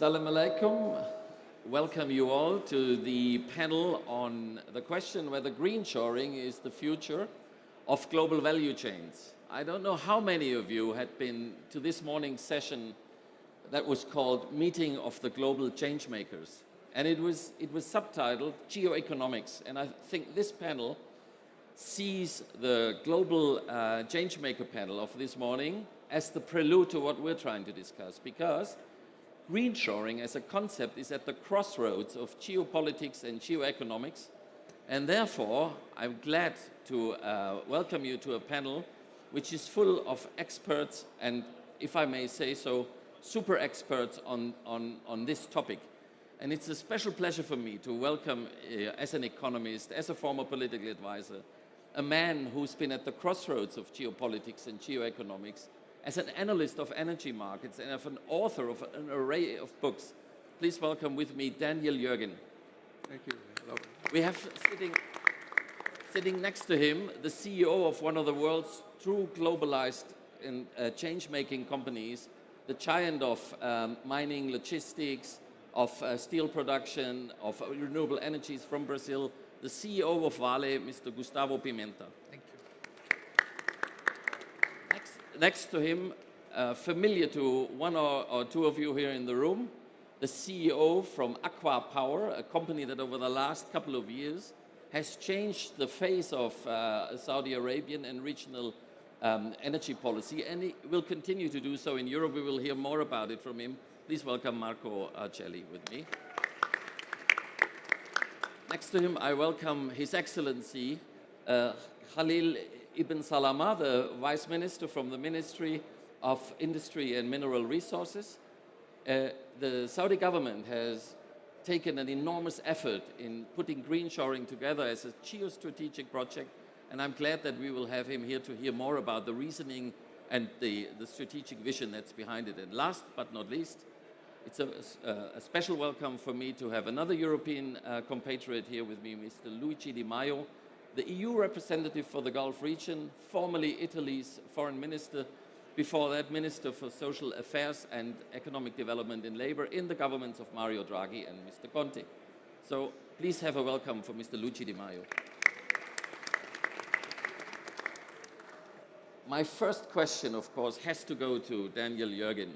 Assalamu alaikum. Welcome you all to the panel on the question whether green shoring is the future of global value chains. I don't know how many of you had been to this morning's session that was called Meeting of the Global Changemakers. And it was subtitled Geoeconomics. And I think this panel sees the global changemaker panel of this morning as the prelude to what we're trying to discuss, because green shoring as a concept is at the crossroads of geopolitics and geoeconomics. And therefore, I'm glad to welcome you to a panel which is full of experts and, if I may say so, super experts on this topic. And it's a special pleasure for me to welcome, as an economist, as a former political advisor, a man who's been at the crossroads of geopolitics and geoeconomics, as an analyst of energy markets and as an author of an array of books. Please welcome with me Daniel Yergin. Thank you. Hello. We have sitting next to him the CEO of one of the world's true globalized and change-making companies, the giant of mining, logistics, of steel production, of renewable energies from Brazil, the CEO of Vale, Mr. Gustavo Pimenta. Thank you. Next to him, familiar to one or two of you here in the room, the CEO from Aqua Power, a company that over the last couple of years has changed the face of Saudi Arabian and regional energy policy, and he will continue to do so in Europe. We will hear more about it from him. Please welcome Marco Arcelli with me. Next to him, I welcome His Excellency Khalil Ibn Salamah, the Vice Minister from the Ministry of Industry and Mineral Resources. The Saudi government has taken an enormous effort in putting green shoring together as a geostrategic project, and I'm glad that we will have him here to hear more about the reasoning and the strategic vision that's behind it. And last but not least, it's a special welcome for me to have another European compatriot here with me, Mr. Luigi Di Maio, the EU representative for the Gulf region, formerly Italy's foreign minister, before that Minister for Social Affairs and Economic Development and Labour in the governments of Mario Draghi and Mr. Conte. So please have a welcome for Mr. Luigi Di Maio. My first question, of course, has to go to Daniel Yergin.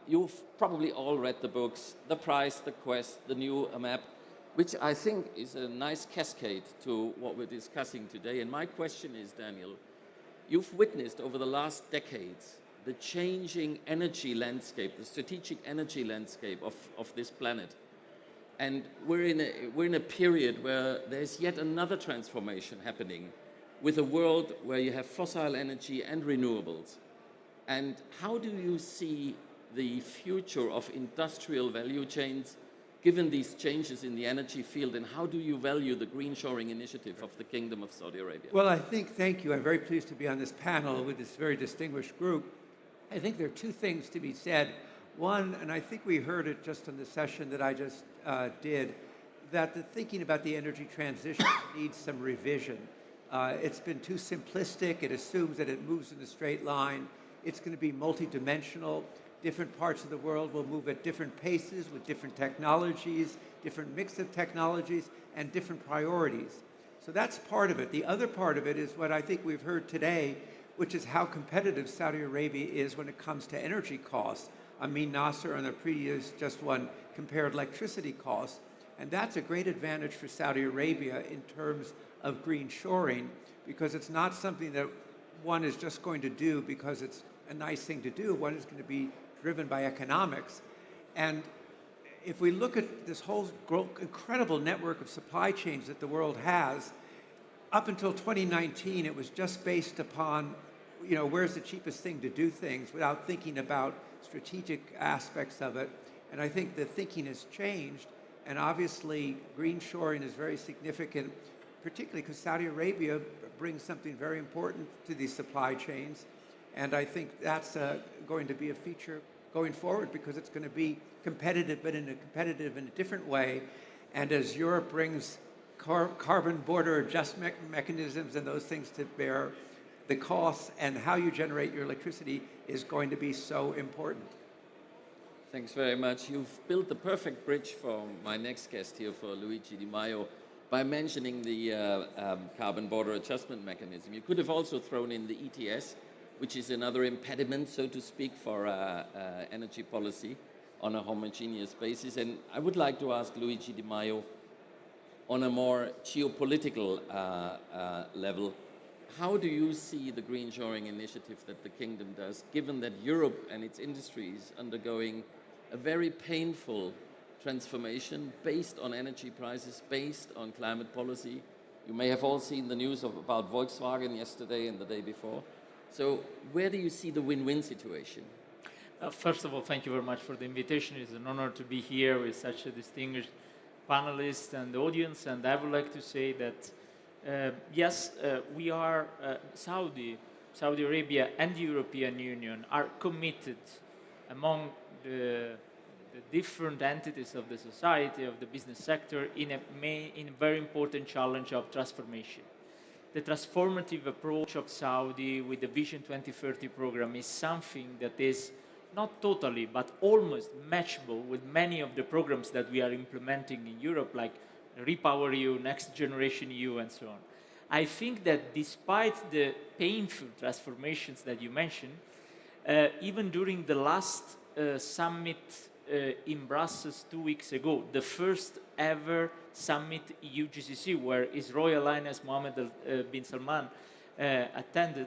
You've probably all read the books, The Price, The Quest, The New Map, which I think is a nice cascade to what we're discussing today. And my question is, Daniel, you've witnessed over the last decades the changing energy landscape, the strategic energy landscape of this planet. And we're in a period where there's yet another transformation happening with a world where you have fossil energy and renewables. And how do you see the future of industrial value chains given these changes in the energy field, and how do you value the green shoring initiative of the Kingdom of Saudi Arabia? Well, thank you. I'm very pleased to be on this panel with this very distinguished group. I think there are two things to be said. One, and I think we heard it just in the session that I just did, that the thinking about the energy transition needs some revision. It's been too simplistic. It assumes that it moves in a straight line. It's going to be multidimensional. Different parts of the world will move at different paces with different technologies, different mix of technologies, and different priorities. So that's part of it. The other part of it is what I think we've heard today, which is how competitive Saudi Arabia is when it comes to energy costs. Amin Nasser on the previous just one compared electricity costs. And that's a great advantage for Saudi Arabia in terms of green shoring, because it's not something that one is just going to do because it's a nice thing to do. One is going to be driven by economics. And if we look at this whole incredible network of supply chains that the world has, up until 2019, it was just based upon, where's the cheapest thing to do things without thinking about strategic aspects of it. And I think the thinking has changed. And obviously, green shoring is very significant, particularly because Saudi Arabia brings something very important to these supply chains. And I think that's going to be a feature going forward, because it's going to be competitive, but in a different way. And as Europe brings carbon border adjustment mechanisms and those things to bear, the costs and how you generate your electricity is going to be so important. Thanks very much. You've built the perfect bridge for my next guest here, for Luigi Di Maio, by mentioning the carbon border adjustment mechanism. You could have also thrown in the ETS, which is another impediment, so to speak, for energy policy on a homogeneous basis. And I would like to ask Luigi Di Maio, on a more geopolitical level, how do you see the green shoring initiative that the kingdom does, given that Europe and its industry is undergoing a very painful transformation based on energy prices, based on climate policy? You may have all seen the news about Volkswagen yesterday and the day before. So where do you see the win-win situation? First of all, thank you very much for the invitation. It's an honor to be here with such a distinguished panelist and audience. And I would like to say that, yes, we are, Saudi Arabia and the European Union are committed among the different entities of the society, of the business sector, in a very important challenge of transformation. The transformative approach of Saudi with the Vision 2030 program is something that is not totally, but almost matchable with many of the programs that we are implementing in Europe, like Repower EU, Next Generation EU, and so on. I think that despite the painful transformations that you mentioned, even during the last summit in Brussels 2 weeks ago, the first ever summit EU GCC, where His Royal Highness Mohammed bin Salman attended,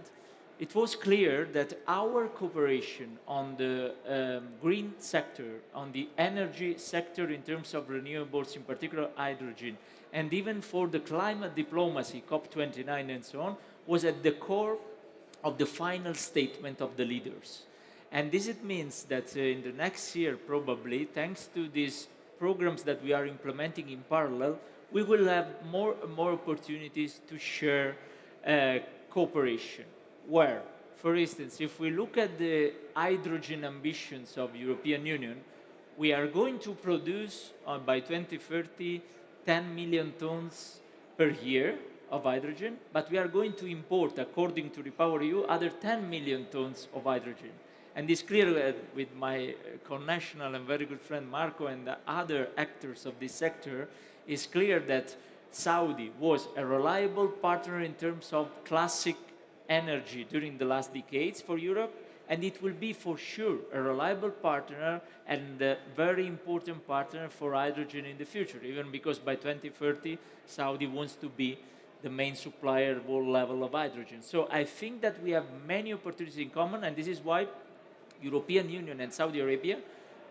it was clear that our cooperation on the green sector, on the energy sector in terms of renewables, in particular hydrogen, and even for the climate diplomacy, COP29 and so on, was at the core of the final statement of the leaders. And this it means that in the next year, probably, thanks to these programs that we are implementing in parallel, we will have more and more opportunities to share cooperation. Where, for instance, if we look at the hydrogen ambitions of the European Union, we are going to produce by 2030 10 million tons per year of hydrogen, but we are going to import, according to Repower EU, other 10 million tons of hydrogen. And it's clear with my connational and very good friend Marco and the other actors of this sector, it's clear that Saudi was a reliable partner in terms of classic energy during the last decades for Europe, and it will be for sure a reliable partner and a very important partner for hydrogen in the future, even because by 2030 Saudi wants to be the main supplier of all level of hydrogen. So I think that we have many opportunities in common, and this is why European Union and Saudi Arabia,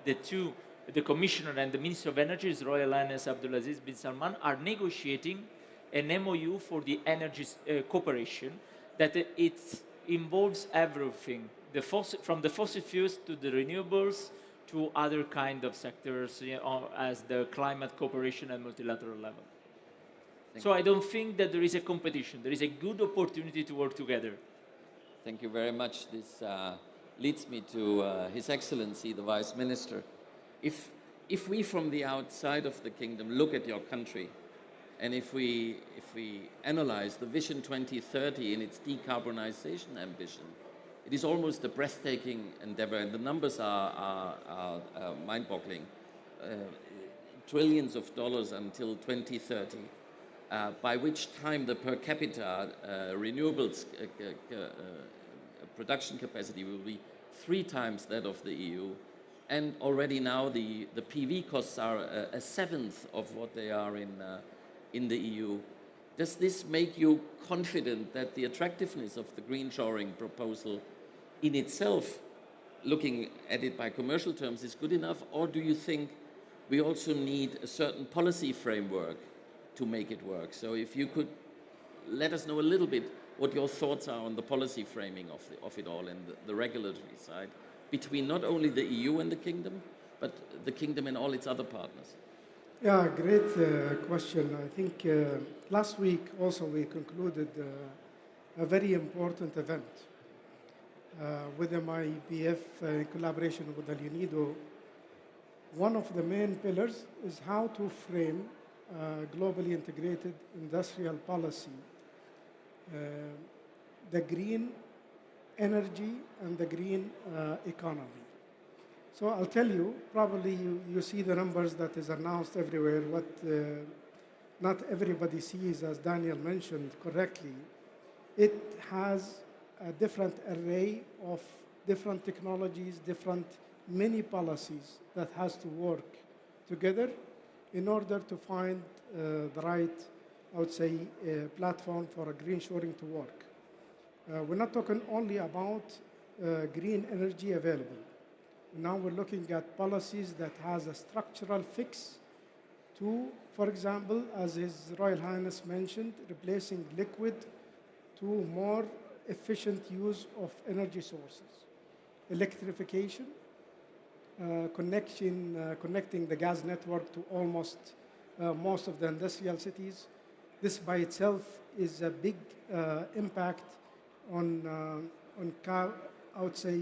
the Commissioner and the Minister of Energy, His Royal Highness Abdulaziz bin Salman, are negotiating an MOU for the energy cooperation that it involves everything, from the fossil fuels to the renewables to other kind of sectors, as the climate cooperation at multilateral level. So I don't think that there is a competition. There is a good opportunity to work together. Thank you very much. This leads me to His Excellency, the Vice Minister. If we from the outside of the kingdom look at your country, and if we analyze the Vision 2030 in its decarbonization ambition, it is almost a breathtaking endeavor, and the numbers are mind-boggling. Trillions of dollars until 2030, by which time the per capita renewables production capacity will be 3 times that of the EU. And already now the PV costs are a seventh of what they are in the EU. Does this make you confident that the attractiveness of the green shoring proposal in itself, looking at it by commercial terms, is good enough? Or do you think we also need a certain policy framework to make it work? So if you could let us know a little bit what your thoughts are on the policy framing of it all and the regulatory side between not only the EU and the kingdom, but the kingdom and all its other partners. Yeah, great question. I think last week also we concluded a very important event with MIBF in collaboration with the UNIDO. One of the main pillars is how to frame globally integrated industrial policy, the green energy and the green economy. So I'll tell you, probably you see the numbers that is announced everywhere. What not everybody sees, as Daniel mentioned correctly, it has a different array of different technologies, different many policies that has to work together in order to find the right, I would say, platform for a green shoring to work. We're not talking only about green energy available. Now we're looking at policies that has a structural fix to, for example, as His Royal Highness mentioned, replacing liquid to more efficient use of energy sources. Electrification, connecting the gas network to almost most of the industrial cities. This by itself is a big impact on I would say,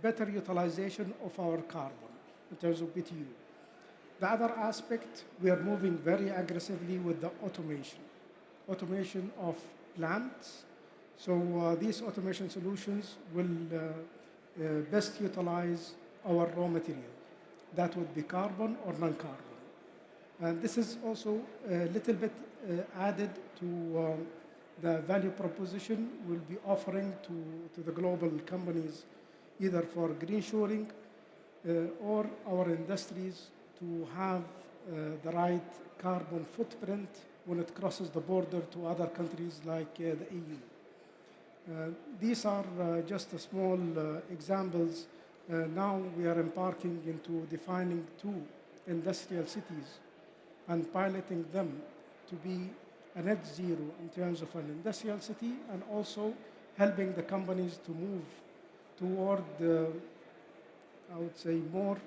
better utilization of our carbon in terms of BTU. The other aspect, we are moving very aggressively with the automation of plants. So these automation solutions will best utilize our raw material. That would be carbon or non-carbon. And this is also a little bit added to the value proposition we'll be offering to the global companies, either for green shoring or our industries to have the right carbon footprint when it crosses the border to other countries like the EU. These are just a small examples. Now we are embarking into defining 2 industrial cities and piloting them to be a net zero in terms of an industrial city, and also helping the companies to move toward, I would say, more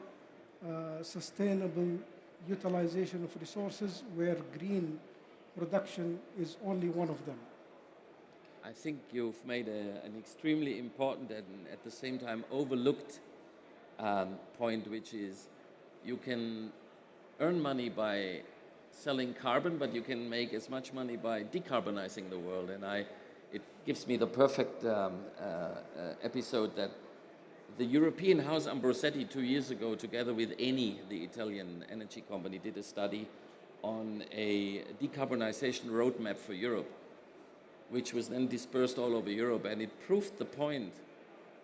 sustainable utilization of resources where green production is only one of them. I think you've made an extremely important and at the same time overlooked point, which is you can earn money by selling carbon, but you can make as much money by decarbonizing the world. And it gives me the perfect episode that the European House Ambrosetti 2 years ago, together with Eni, the Italian energy company, did a study on a decarbonization roadmap for Europe, which was then dispersed all over Europe. And it proved the point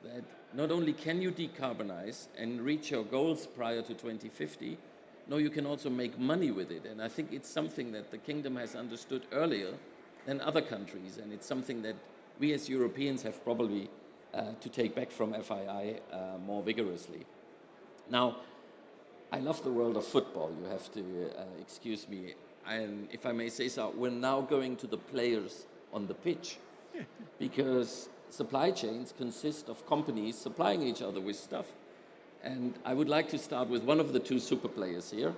that not only can you decarbonize and reach your goals prior to 2050, no, you can also make money with it. And I think it's something that the kingdom has understood earlier than other countries. And it's something that we as Europeans have probably to take back from FII more vigorously. Now, I love the world of football. You have to excuse me. And if I may say so, we're now going to the players on the pitch because supply chains consist of companies supplying each other with stuff. And I would like to start with one of the 2 super players here,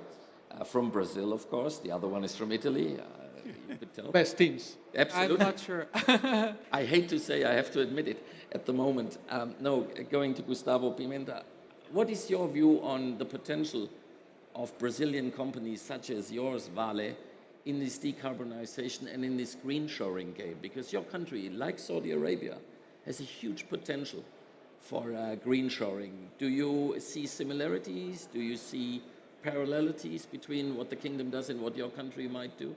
from Brazil, of course. The other one is from Italy. You could tell. Best teams. Absolutely. I'm not sure. I hate to say, I have to admit it at the moment. No, going to Gustavo Pimenta. What is your view on the potential of Brazilian companies such as yours, Vale, in this decarbonization and in this green shoring game? Because your country, like Saudi Arabia, has a huge potential for green shoring. Do you see similarities? Do you see parallelities between what the kingdom does and what your country might do?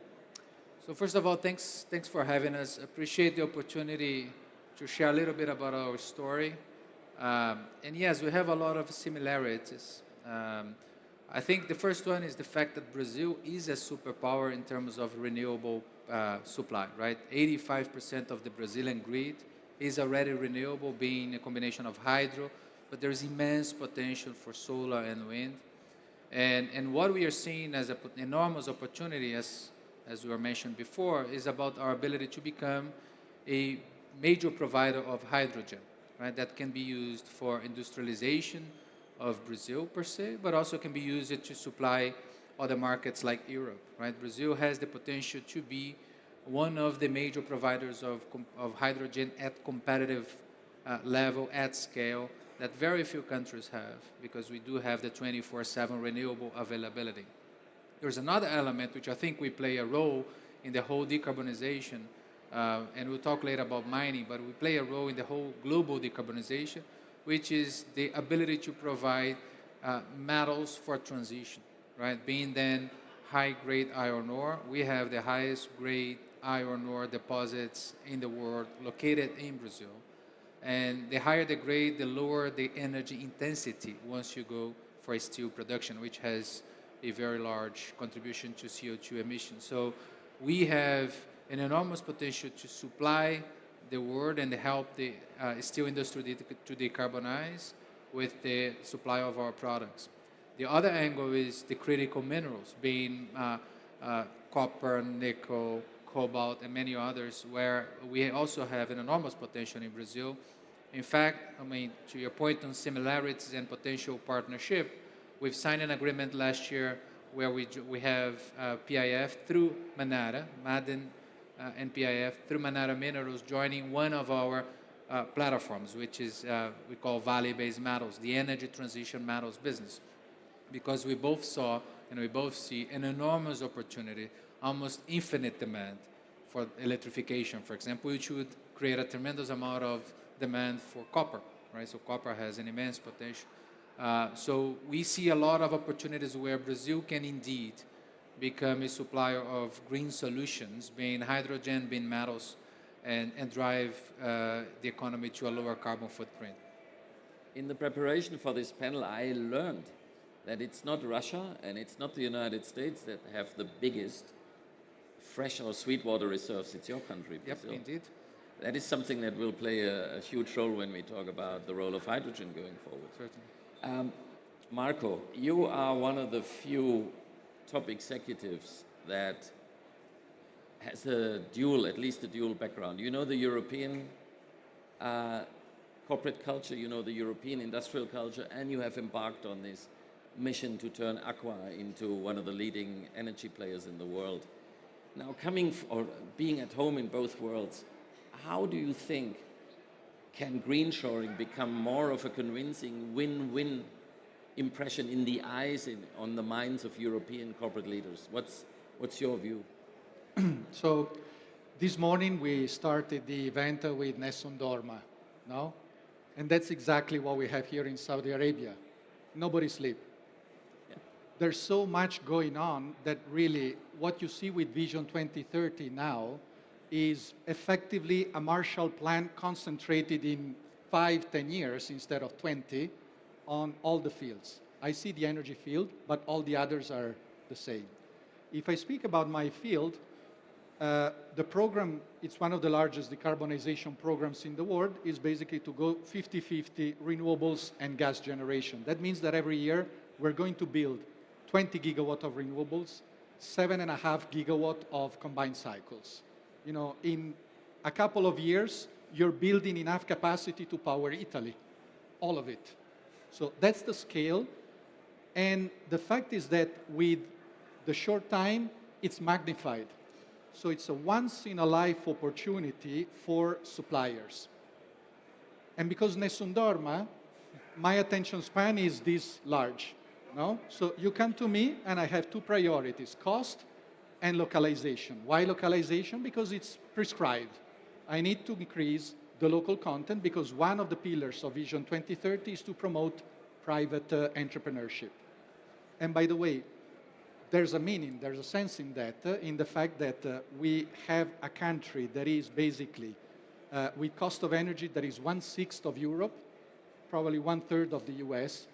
So first of all, thanks for having us. Appreciate the opportunity to share a little bit about our story. And yes, we have a lot of similarities. I think the first one is the fact that Brazil is a superpower in terms of renewable supply, right? 85% of the Brazilian grid is already renewable, being a combination of hydro, but there's immense potential for solar and wind. And what we are seeing as an enormous opportunity, as we were mentioned before, is about our ability to become a major provider of hydrogen, right? That can be used for industrialization of Brazil per se, but also can be used to supply other markets like Europe, right? Brazil has the potential to be one of the major providers of hydrogen at competitive level, at scale, that very few countries have, because we do have the 24/7 renewable availability. There's another element which I think we play a role in the whole decarbonization, and we'll talk later about mining, but we play a role in the whole global decarbonization, which is the ability to provide metals for transition, right? Being then high-grade iron ore, we have the highest grade iron ore deposits in the world located in Brazil. And the higher the grade, the lower the energy intensity once you go for steel production, which has a very large contribution to CO2 emissions. So we have an enormous potential to supply the world and help the steel industry to decarbonize with the supply of our products. The other angle is the critical minerals, being copper, nickel, cobalt, and many others, where we also have an enormous potential in Brazil. In fact, I mean, to your point on similarities and potential partnership, we've signed an agreement last year where we have PIF through Manara, Madden and PIF through Manara Minerals joining one of our platforms, which is we call Valley-Based Metals, the energy transition metals business, because we both saw and we both see an enormous opportunity, almost infinite demand for electrification, for example, which would create a tremendous amount of demand for copper, right? So copper has an immense potential. So we see a lot of opportunities where Brazil can indeed become a supplier of green solutions, being hydrogen, being metals, and drive the economy to a lower carbon footprint. In the preparation for this panel, I learned that it's not Russia and it's not the United States that have the biggest fresh or sweetwater reserves. It's your country, Brazil. Yep, indeed. That is something that will play a huge role when we talk about the role of hydrogen going forward. Certainly. Marco, you are one of the few top executives that has at least a dual background. You know the European corporate culture, you know the European industrial culture, and you have embarked on this mission to turn Aqua into one of the leading energy players in the world. Now, being at home in both worlds, how do you think can green shoring become more of a convincing win-win impression in the eyes, on the minds of European corporate leaders? What's your view? So this morning we started the event with Nessun Dorma, no? And that's exactly what we have here in Saudi Arabia. Nobody sleep. Yeah. There's so much going on that really what you see with Vision 2030 now is effectively a Marshall Plan concentrated in 5-10 years instead of 20 on all the fields. I see the energy field, but all the others are the same. If I speak about my field, the program, it's one of the largest decarbonization programs in the world, is basically to go 50-50 renewables and gas generation. That means that every year we're going to build 20 gigawatt of renewables, 7.5 gigawatt of combined cycles. You know, in a couple of years, you're building enough capacity to power Italy, all of it. So that's the scale. And the fact is that with the short time, it's magnified. So it's a once-in-a-life opportunity for suppliers. And because Nessun Dorma, my attention span is this large, no? So you come to me and I have two priorities, cost and localization. Why localization? Because it's prescribed. I need to increase the local content because one of the pillars of Vision 2030 is to promote private entrepreneurship. And by the way, there's a meaning, there's a sense in that, in the fact that we have a country that is basically, with cost of energy that is 1/6 of Europe, probably 1/3 of the US.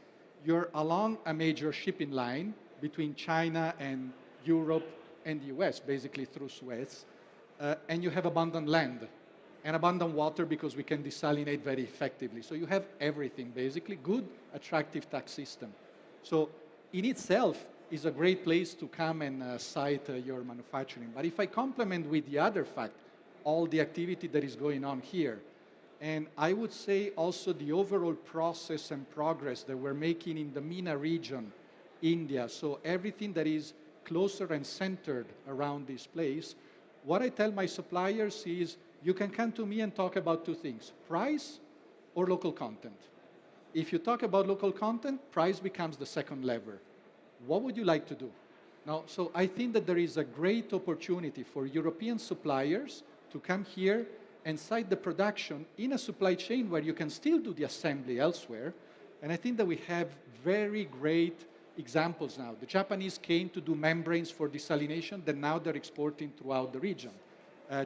You're along a major shipping line between China and Europe and the US, basically through Suez, and you have abundant land and abundant water because we can desalinate very effectively. So you have everything, basically, good, attractive tax system. So in itself is a great place to come and site your manufacturing. But if I complement with the other fact, all the activity that is going on here, and I would say also the overall process and progress that we're making in the MENA region, India, so everything that is closer and centered around this place, what I tell my suppliers is you can come to me and talk about two things, price or local content. If you talk about local content, price becomes the second lever. What would you like to do? Now, so I think that there is a great opportunity for European suppliers to come here and site the production in a supply chain where you can still do the assembly elsewhere, And I think that we have very great examples now. The Japanese came to do membranes for desalination that now they're exporting throughout the region.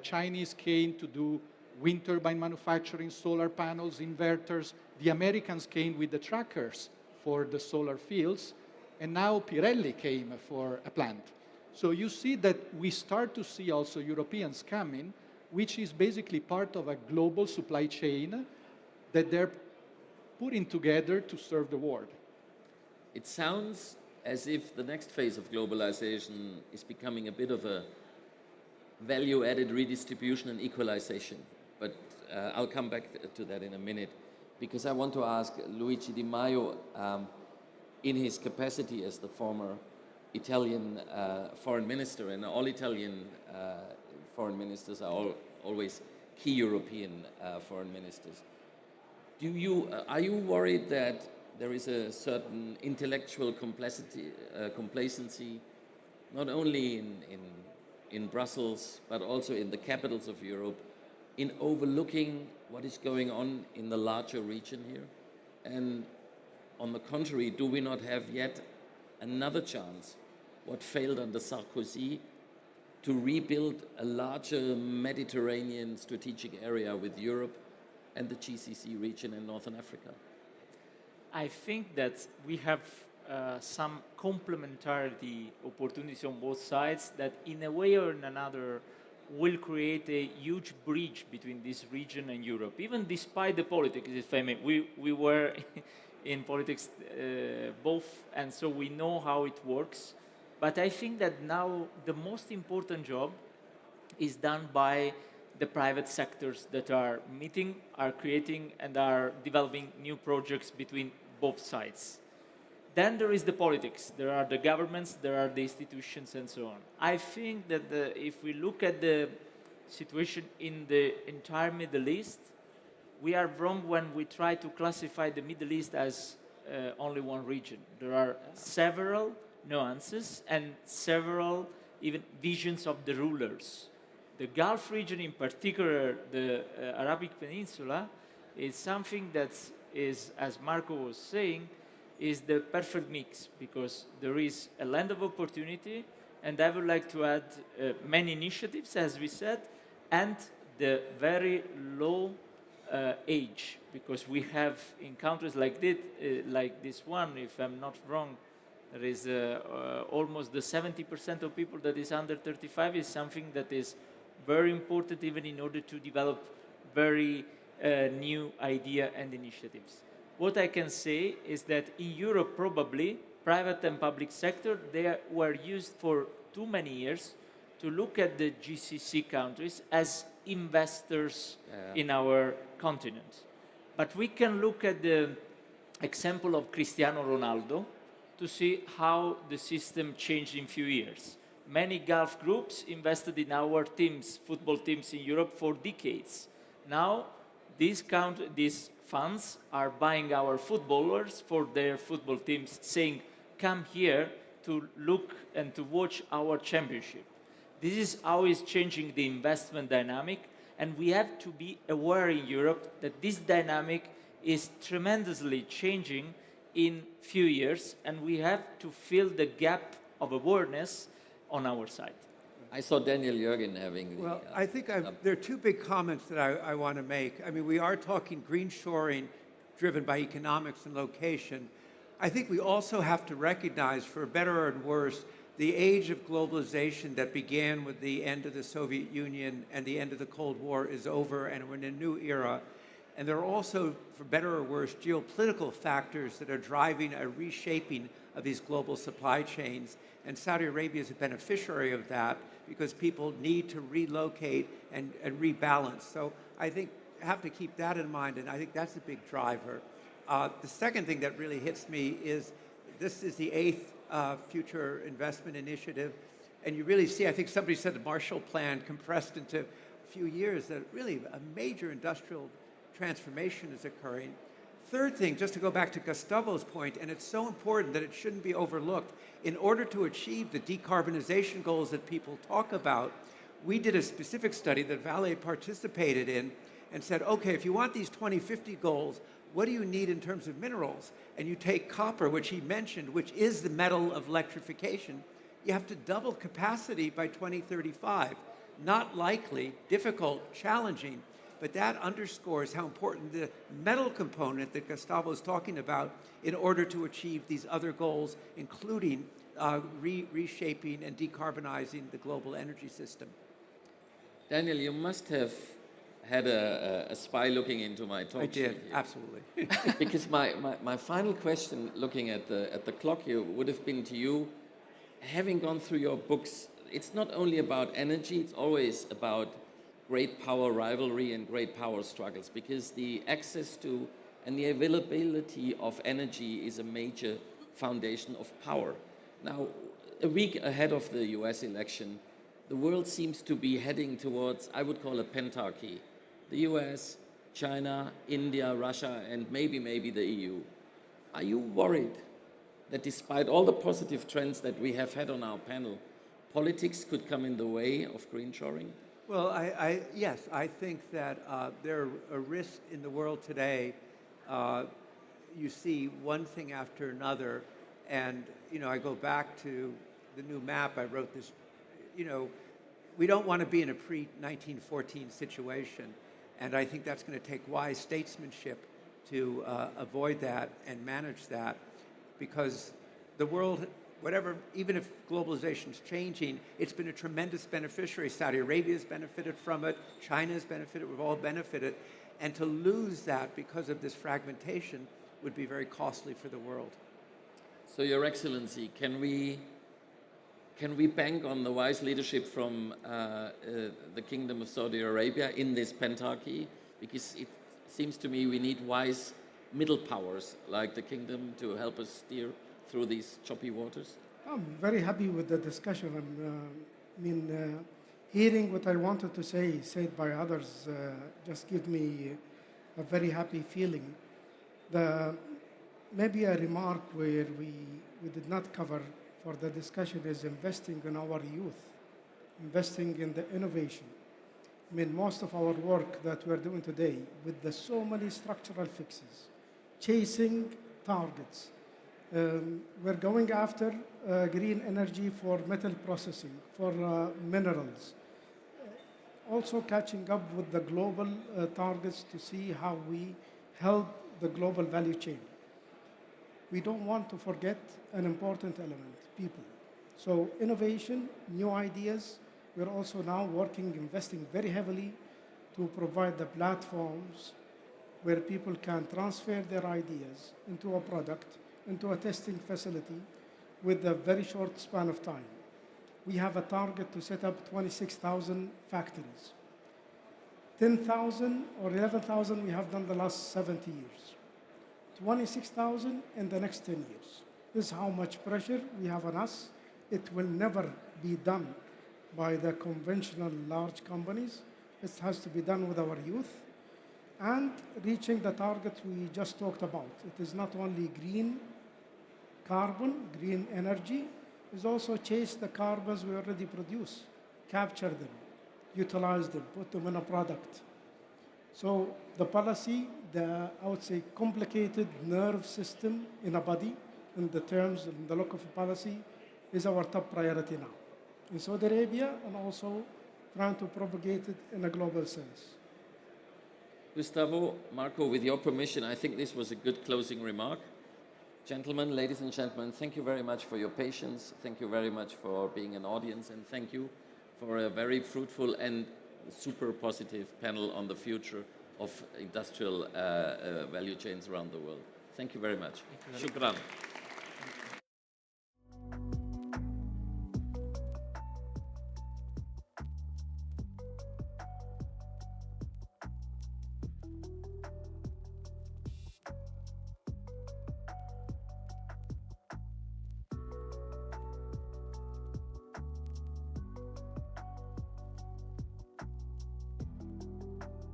Chinese came to do wind turbine manufacturing, solar panels, inverters. The Americans came with the trackers for the solar fields. And now Pirelli came for a plant. So you see that we start to see also Europeans coming, which is basically part of a global supply chain that they're putting together to serve the world. It sounds as if the next phase of globalization is becoming a bit of a value-added redistribution and equalization. But I'll come back to that in a minute, because I want to ask Luigi Di Maio, in his capacity as the former Italian foreign minister, and all Italian foreign ministers are always key European foreign ministers. Are you worried that there is a certain intellectual complacency, not only in Brussels, but also in the capitals of Europe, in overlooking what is going on in the larger region here? And on the contrary, do we not have yet another chance, what failed under Sarkozy, to rebuild a larger Mediterranean strategic area with Europe and the GCC region in Northern Africa? I think that we have some complementarity opportunities on both sides that in a way or in another will create a huge bridge between this region and Europe, even despite the politics, if I may. We were in politics both, and so we know how it works. But I think that now the most important job is done by the private sectors that are meeting, are creating, and are developing new projects between both sides. Then there is the politics. There are the governments, there are the institutions, and so on. I think that if we look at the situation in the entire Middle East, we are wrong when we try to classify the Middle East as only one region. There are several nuances and several even visions of the rulers. The Gulf region in particular, the Arabic Peninsula, is something that is, as Marco was saying, is the perfect mix, because there is a land of opportunity, and I would like to add many initiatives, as we said, and the very low age, because we have in countries like this one, if I'm not wrong, there is almost the 70% of people that is under 35 is something that is very important even in order to develop very new idea and initiatives. What I can say is that in Europe, probably, private and public sector, they were used for too many years to look at the GCC countries as investors in our continent. But we can look at the example of Cristiano Ronaldo to see how the system changed in few years. Many Gulf groups invested in our teams, football teams in Europe for decades. Now, these funds are buying our footballers for their football teams, saying, come here to look and to watch our championship. This is how it's changing the investment dynamic, and we have to be aware in Europe that this dynamic is tremendously changing in few years, and we have to fill the gap of awareness on our side. I saw Daniel Yergin having the... Well, I think there are two big comments that I want to make. I mean, we are talking green shoring driven by economics and location. I think we also have to recognize, for better or worse, the age of globalization that began with the end of the Soviet Union and the end of the Cold War is over, and we're in a new era. And there are also, for better or worse, geopolitical factors that are driving a reshaping of these global supply chains. And Saudi Arabia is a beneficiary of that because people need to relocate and rebalance. So I think have to keep that in mind, and I think that's a big driver. The second thing that really hits me is this is the 8th Future Investment Initiative, and you really see, I think somebody said the Marshall Plan compressed into a few years, that really a major industrial transformation is occurring. Third thing, just to go back to Gustavo's point, and it's so important that it shouldn't be overlooked, in order to achieve the decarbonization goals that people talk about, we did a specific study that Vale participated in and said, okay, if you want these 2050 goals, what do you need in terms of minerals? And you take copper, which he mentioned, which is the metal of electrification, you have to double capacity by 2035. Not likely, difficult, challenging, but that underscores how important the metal component that Gustavo is talking about in order to achieve these other goals, including reshaping and decarbonizing the global energy system. Daniel, you must have had a spy looking into my talk. I did, sheet here. absolutely. Because my final question, looking at the clock here, would have been to you, having gone through your books, it's not only about energy, it's always about great power rivalry and great power struggles, because the access to and the availability of energy is a major foundation of power. Now, a week ahead of the US election, the world seems to be heading towards, I would call a pentarchy. The US, China, India, Russia, and maybe the EU. Are you worried that despite all the positive trends that we have had on our panel, politics could come in the way of green shoring? Well, yes, I think that there are a risk in the world today. You see one thing after another, and I go back to the new map. I wrote this. We don't want to be in a pre-1914 situation, and I think that's going to take wise statesmanship to avoid that and manage that, because the world, whatever, even if globalization is changing, it's been a tremendous beneficiary. Saudi Arabia has benefited from it. China has benefited. We've all benefited. And to lose that because of this fragmentation would be very costly for the world. So, Your Excellency, can we bank on the wise leadership from the Kingdom of Saudi Arabia in this pentarchy? Because it seems to me we need wise middle powers like the Kingdom to help us steer through these choppy waters. I'm very happy with the discussion. Hearing what I wanted to say said by others just give me a very happy feeling. Maybe a remark where we did not cover for the discussion is investing in our youth, investing in the innovation. Most of our work that we're doing today with so many structural fixes, chasing targets. We're going after green energy for metal processing, for minerals. Also catching up with the global targets to see how we help the global value chain. We don't want to forget an important element, people. So innovation, new ideas. We're also now investing very heavily to provide the platforms where people can transfer their ideas into a product, into a testing facility with a very short span of time. We have a target to set up 26,000 factories. 10,000 or 11,000 we have done the last 70 years. 26,000 in the next 10 years. This is how much pressure we have on us. It will never be done by the conventional large companies. It has to be done with our youth and reaching the targets we just talked about. It is not only green carbon, green energy, it's also chase the carbons we already produce, capture them, utilize them, put them in a product. So the policy, I would say complicated nerve system in a body, in the terms, in the look of a policy, is our top priority now. In Saudi Arabia, and also trying to propagate it in a global sense. Gustavo, Marco, with your permission, I think this was a good closing remark. Gentlemen, ladies and gentlemen, thank you very much for your patience. Thank you very much for being an audience, and thank you for a very fruitful and super positive panel on the future of industrial value chains around the world. Thank you very much. Shukran.